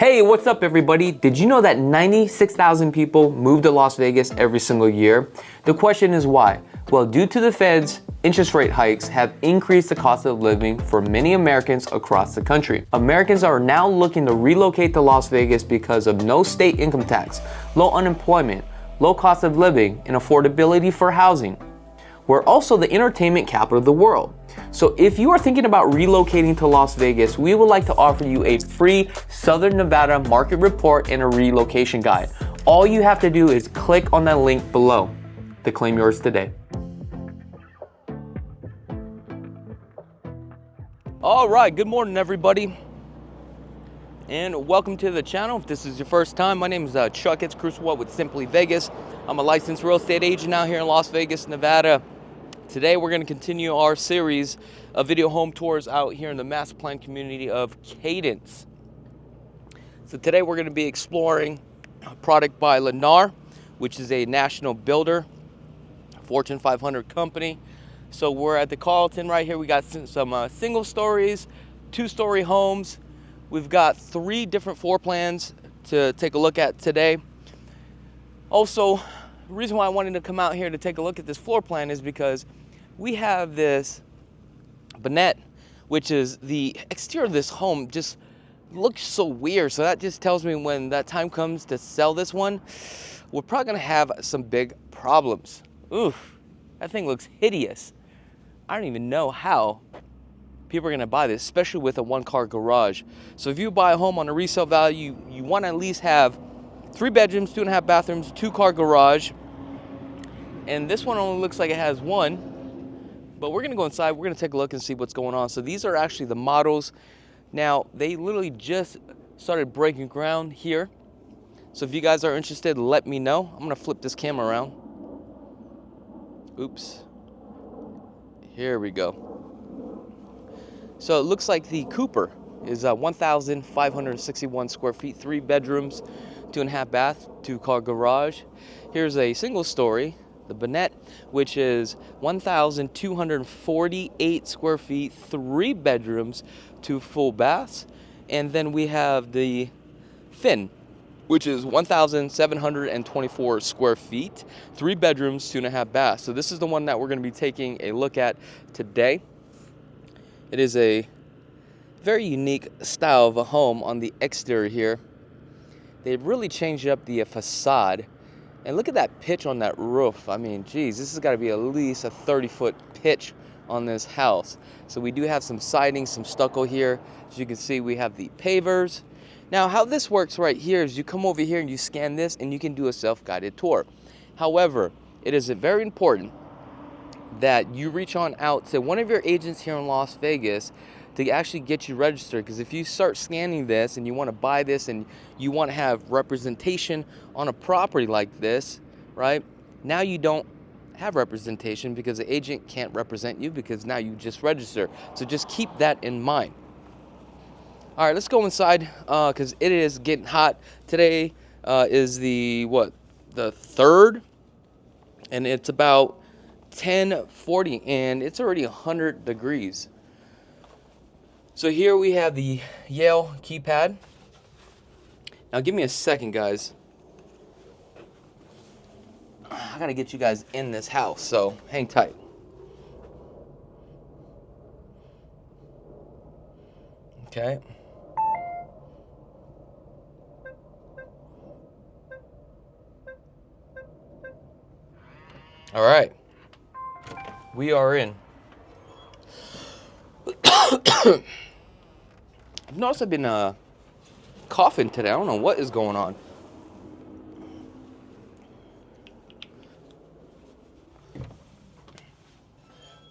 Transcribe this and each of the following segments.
Hey, what's up everybody? Did you know that 96,000 people move to Las Vegas every single year? The question is why? Well, due to the Fed's interest rate hikes have increased the cost of living for many Americans across the country. Americans are now looking to relocate to Las Vegas because of no state income tax, low unemployment, low cost of living, and affordability for housing. We're also the entertainment capital of the world. So if you are thinking about relocating to Las Vegas, we would like to offer you a free Southern Nevada market report and a relocation guide. All you have to do is click on that link below to claim yours today. All right, good morning everybody, and welcome to the channel. If this is your first time, my name is Chakits Krulsawat with Simply Vegas. I'm a licensed real estate agent out here in Las Vegas, Nevada. Today we're going to continue our series of video home tours out here in the master plan community of Cadence. So today we're going to be exploring a product by Lennar, which is a national builder, Fortune 500 company. So we're at the Carlton right here. We got some single stories, two-story homes. We've got 3 different floor plans to take a look at today. Also, the reason why I wanted to come out here to take a look at this floor plan is because we have this bonnet, which is the exterior of this home just looks so weird. So that just tells me when that time comes to sell this one, we're probably gonna have some big problems. Oof, that thing looks hideous. I don't even know how people are gonna buy this, especially with a 1-car garage. So if you buy a home on a resale value, you wanna at least have 3 bedrooms, 2.5 bathrooms, 2-car garage. And this one only looks like it has 1. But we're gonna go inside, we're gonna take a look and see what's going on. So these are actually the models. Now, they literally just started breaking ground here. So if you guys are interested, let me know. I'm gonna flip this camera around. Oops. Here we go. So it looks like the Cooper is 1,561 square feet, 3 bedrooms, 2.5 bath, 2-car garage. Here's a single story, the bonnet, which is 1,248 square feet, 3 bedrooms, 2 full baths. And then we have the Finn, which is 1,724 square feet, 3 bedrooms, 2.5 baths. So this is the one that we're going to be taking a look at today. It is a very unique style of a home on the exterior here. They've really changed up the facade. And look at that pitch on that roof. I mean, geez, this has got to be at least a 30-foot pitch on this house. So we do have some siding, some stucco here. As you can see, we have the pavers. Now, how this works right here is you come over here and you scan this and you can do a self-guided tour. However, it is very important that you reach on out to one of your agents here in Las Vegas to actually get you registered, because if you start scanning this and you want to buy this and you want to have representation on a property like this, right, now you don't have representation because the agent can't represent you because now you just register. So just keep that in mind. All right, let's go inside because it is getting hot. Today is the 3rd, and it's about 10:40 and it's already 100 degrees. So here we have the Yale keypad. Now give me a second, guys. I gotta get you guys in this house, so hang tight. Okay. All right. We are in. I've noticed I've been coughing today. I don't know what is going on.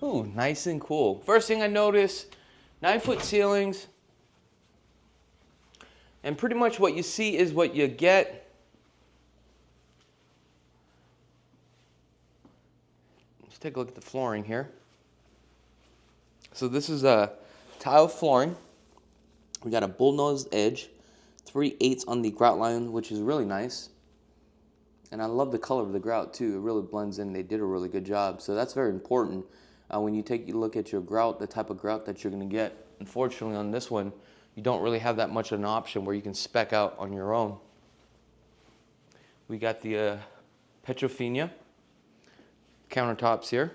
Ooh, nice and cool. First thing I noticed, 9-foot ceilings. And pretty much what you see is what you get. Let's take a look at the flooring here. So this is a tile flooring. We got a bullnose edge, 3/8 on the grout line, which is really nice. And I love the color of the grout too. It really blends in. They did a really good job. So that's very important when you take a look at your grout, the type of grout that you're going to get. Unfortunately on this one, you don't really have that much of an option where you can spec out on your own. We got the Pkwy countertops here.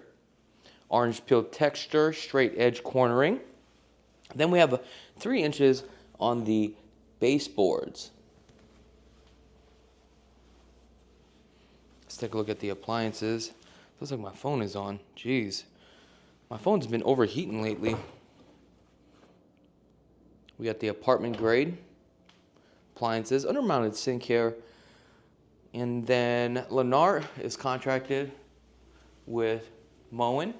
Orange peel texture, straight edge cornering. Then we have 3 inches on the baseboards. Let's take a look at the appliances. Feels like my phone is on. Jeez. My phone's been overheating lately. We got the apartment grade appliances, undermounted sink here. And then Lennar is contracted with Moen.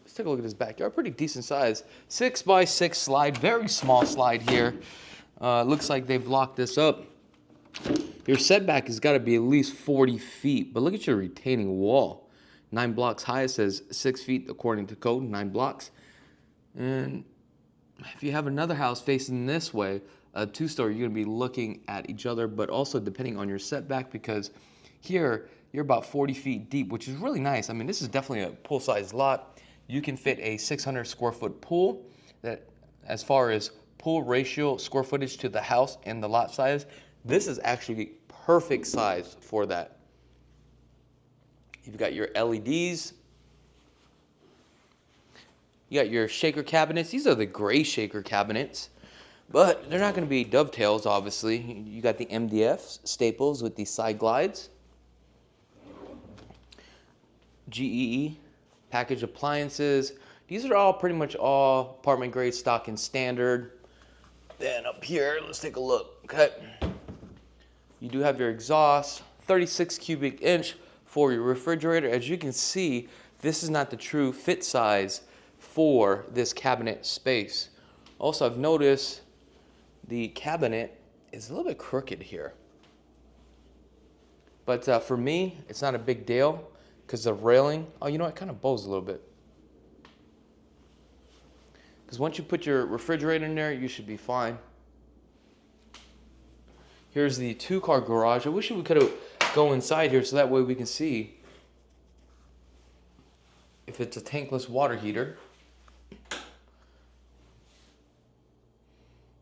Let's take a look at this backyard. Pretty decent size. 6x6 slide, very small slide here. Looks like they've locked this up. Your setback has got to be at least 40 feet, but look at your retaining wall. 9 blocks high. It says 6 feet according to code, 9 blocks. And if you have another house facing this way, a 2-story, you're going to be looking at each other, but also depending on your setback, because here you're about 40 feet deep, which is really nice. I mean, this is definitely a pool-sized lot. You can fit a 600 square foot pool. That, as far as pool ratio, square footage to the house and the lot size, this is actually perfect size for that. You've got your LEDs. You got your shaker cabinets. These are the gray shaker cabinets, but they're not going to be dovetails, obviously. You got the MDF staples with the side glides. GEE package appliances. These are all pretty much all apartment grade, stock and standard. Then up here, let's take a look. Okay. You do have your exhaust, 36 cubic inch for your refrigerator. As you can see, this is not the true fit size for this cabinet space. Also, I've noticed the cabinet is a little bit crooked here. But for me, it's not a big deal because the railing, oh, you know, it kind of bows a little bit. Because once you put your refrigerator in there, you should be fine. Here's the 2-car garage. I wish we could have go inside here so that way we can see if it's a tankless water heater.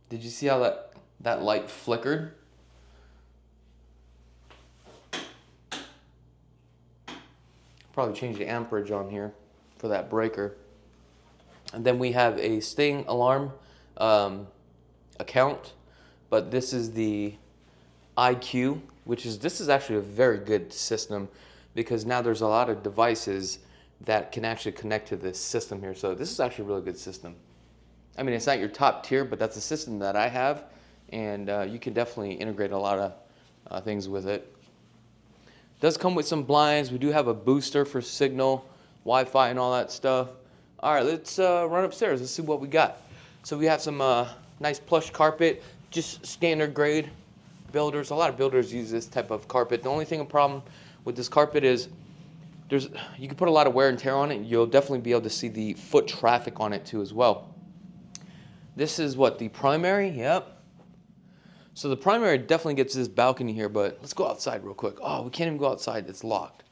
Did you see how that light flickered? Probably change the amperage on here for that breaker. And then we have a sting alarm account, but this is the IQ, this is actually a very good system because now there's a lot of devices that can actually connect to this system here. So this is actually a really good system. I mean, it's not your top tier, but that's a system that I have, and you can definitely integrate a lot of things with it. It does come with some blinds. We do have a booster for signal, Wi-Fi, and all that stuff. All right, let's run upstairs. Let's see what we got. So we have some nice plush carpet, just standard grade. Builders, a lot of builders use this type of carpet. The only problem with this carpet is you can put a lot of wear and tear on it. You'll definitely be able to see the foot traffic on it too as well. This is what, the primary? Yep. So the primary definitely gets this balcony here, but let's go outside real quick. Oh, we can't even go outside. It's locked.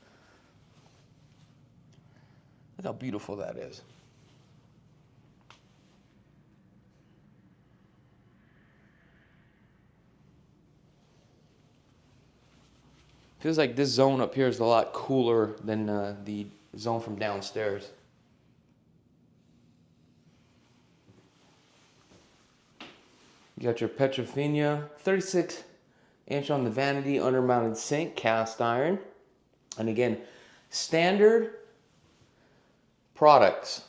Look how beautiful that is. Feels like this zone up here is a lot cooler than the zone from downstairs. You got your Pkwy, 36 inch on the vanity, undermounted sink, cast iron. And again, standard products.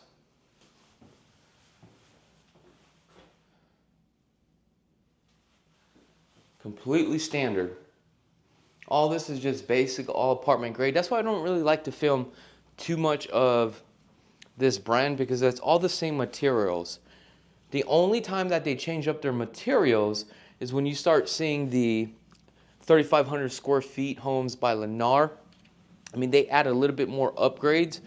Completely standard. All this is just basic, all apartment grade. That's why I don't really like to film too much of this brand because it's all the same materials. The only time that they change up their materials is when you start seeing the 3,500 square feet homes by Lennar. I mean, they add a little bit more upgrades,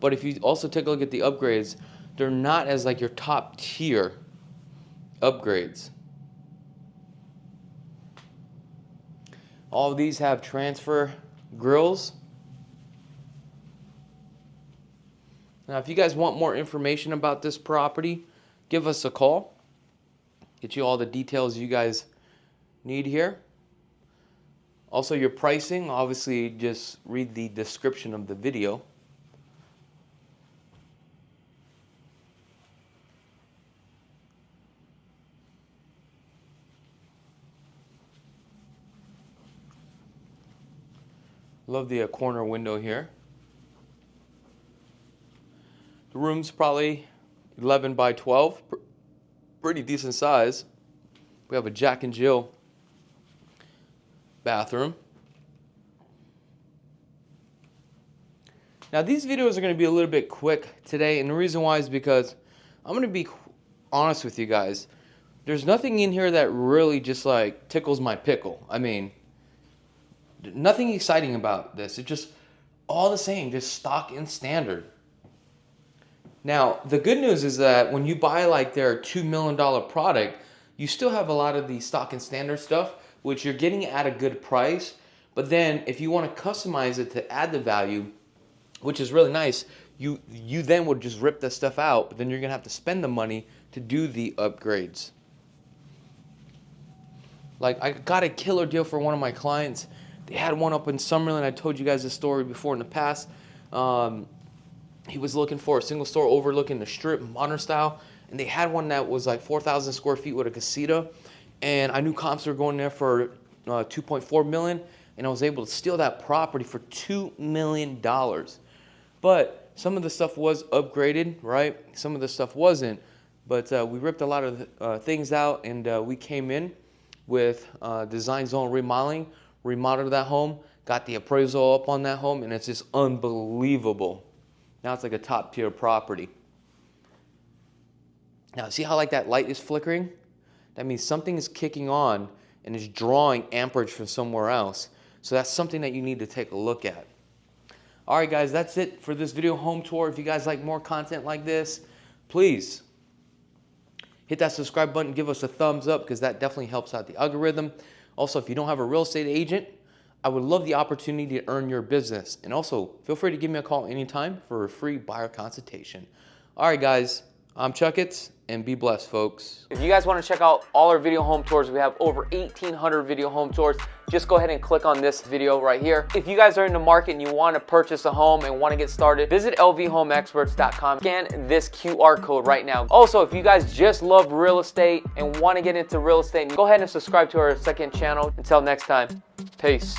but if you also take a look at the upgrades, they're not as like your top tier upgrades. All of these have transfer grills. Now, if you guys want more information about this property, give us a call. Get you all the details you guys need here. Also, your pricing, obviously, just read the description of the video. Love the corner window here. The room's probably 11 by 12, pretty decent size. We have a Jack and Jill bathroom. Now these videos are going to be a little bit quick today, and the reason why is because I'm going to be honest with you guys. There's nothing in here that really just like tickles my pickle. I mean, nothing exciting about this. It's just all the same, just stock and standard. Now, the good news is that when you buy like their $2 million product, you still have a lot of the stock and standard stuff, which you're getting at a good price. But then if you want to customize it to add the value, which is really nice, you then would just rip that stuff out, but then you're going to have to spend the money to do the upgrades. Like, I got a killer deal for one of my clients. They had one up in Summerlin. I told you guys this story before in the past. He was looking for a single store overlooking the strip, modern style, and they had one that was like 4,000 square feet with a casita, and I knew comps were going there for 2.4 million, and I was able to steal that property for $2 million. But some of the stuff was upgraded, right? Some of the stuff wasn't, but we ripped a lot of things out, and we came in with design zone remodeling, remodeled that home, got the appraisal up on that home, and it's just unbelievable. Now it's like a top tier property. Now see how like that light is flickering? That means something is kicking on and is drawing amperage from somewhere else. So that's something that you need to take a look at. All right, guys, that's it for this video home tour. If you guys like more content like this, please hit that subscribe button, give us a thumbs up, because that definitely helps out the algorithm. Also, if you don't have a real estate agent, I would love the opportunity to earn your business. And also, feel free to give me a call anytime for a free buyer consultation. All right, guys, I'm Chakits, and be blessed, folks. If you guys want to check out all our video home tours, we have over 1,800 video home tours. Just go ahead and click on this video right here. If you guys are in the market and you want to purchase a home and want to get started, visit lvhomeexperts.com. Scan this QR code right now. Also, if you guys just love real estate and want to get into real estate, go ahead and subscribe to our second channel. Until next time, peace.